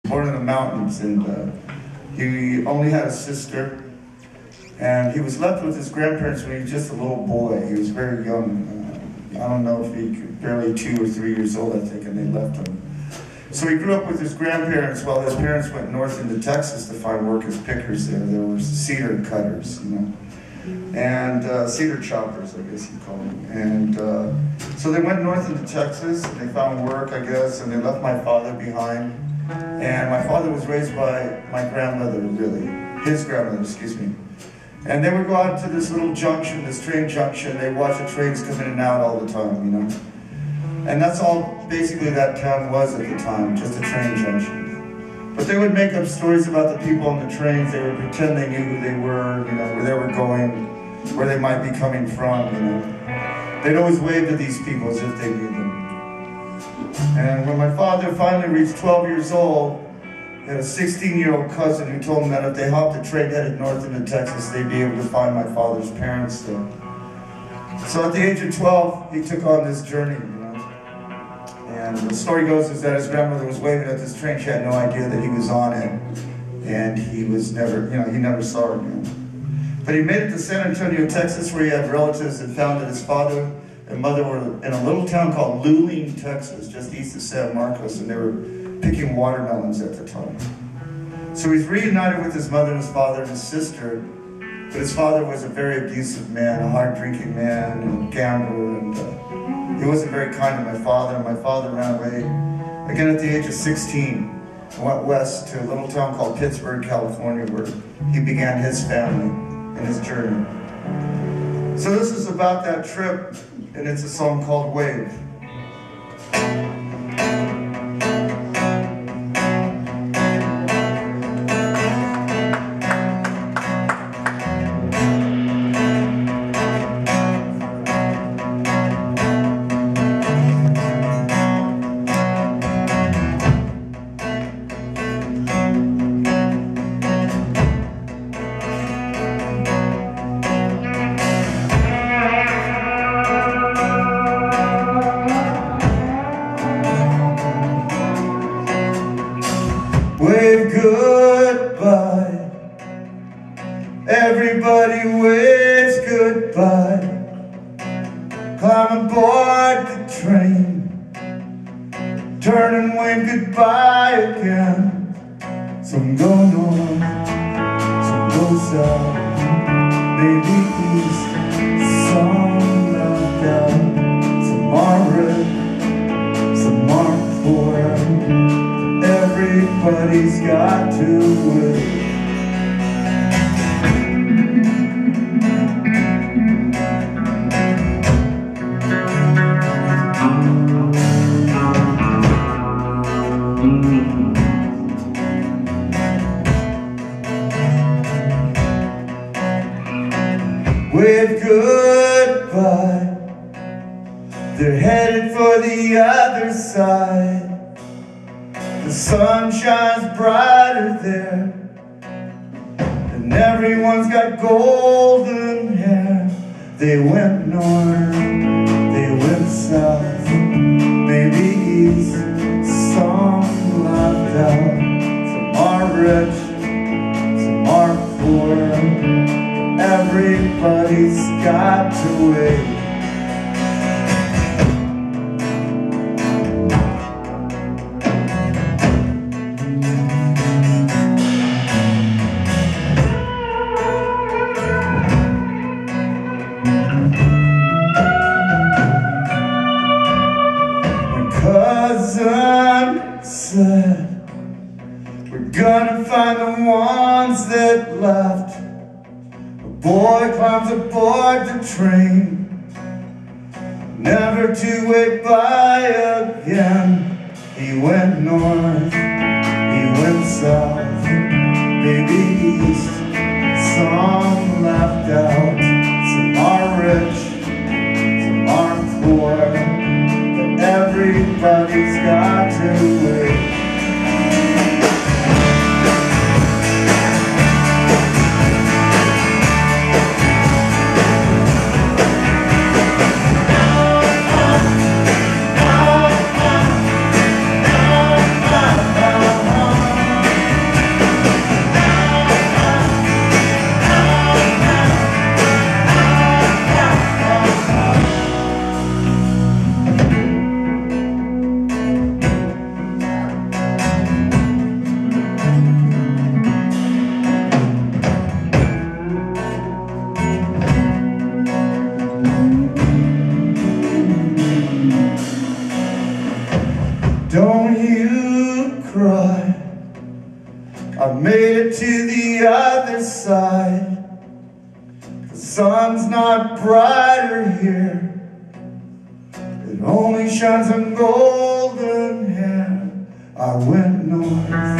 born in the mountains, and he only had a sister, and he was left with his grandparents when he was just a little boy. He was very young. I don't know if he could, barely 2 or 3 years old, I think, and they left him. So he grew up with his grandparents while his parents went north into Texas to find work as pickers there. There were cedar cutters, you know, and cedar choppers, I guess you'd call them. And so they went north into Texas, and they found work, I guess, and they left my father behind. And my father was raised by my grandmother, really, his grandmother, excuse me. And they would go out to this little junction, this train junction. They'd watch the trains come in and out all the time, you know. And that's all basically that town was at the time, just a train junction. But they would make up stories about the people on the trains. They would pretend they knew who they were, you know, where they were going, where they might be coming from, you know. They'd always wave to these people as if they knew them. And when my father finally reached 12 years old, he had a 16-year-old cousin who told him that if they hopped a train headed north into Texas, they'd be able to find my father's parents there. So at the age of 12, he took on this journey, you know. And the story goes is that his grandmother was waving at this train. She had no idea that he was on it. And he was never, you know, he never saw her again. But he made it to San Antonio, Texas, where he had relatives and found that his father and mother were in a little town called Luling, Texas, just east of San Marcos, and they were picking watermelons at the time. So he's reunited with his mother and his father and his sister, but his father was a very abusive man, a hard-drinking man, and gambler, and he wasn't very kind to my father, and my father ran away, again at the age of 16, and went west to a little town called Pittsburgh, California, where he began his family and his journey. So this is about that trip, and it's a song called Wave. Wave goodbye, everybody waves goodbye. Climb aboard the train, turn and wave goodbye again. Some go north, some go south, maybe east, some left out. Some are red, some are poor. Everybody's got to wait. Wave goodbye. They're headed for the other side. The sun shines brighter there, and everyone's got golden hair. They went north, they went south, maybe east, some left out. Some are rich, some are poor. Everybody's got to wait. Cousin said, we're gonna find the ones that left. A boy climbs aboard the train, never to wait by again. He went north, he went south, maybe east, some left out. Some are rich, some are poor. Everybody's got to wait. I made it to the other side. The sun's not brighter here. It only shines on golden hair. I went north.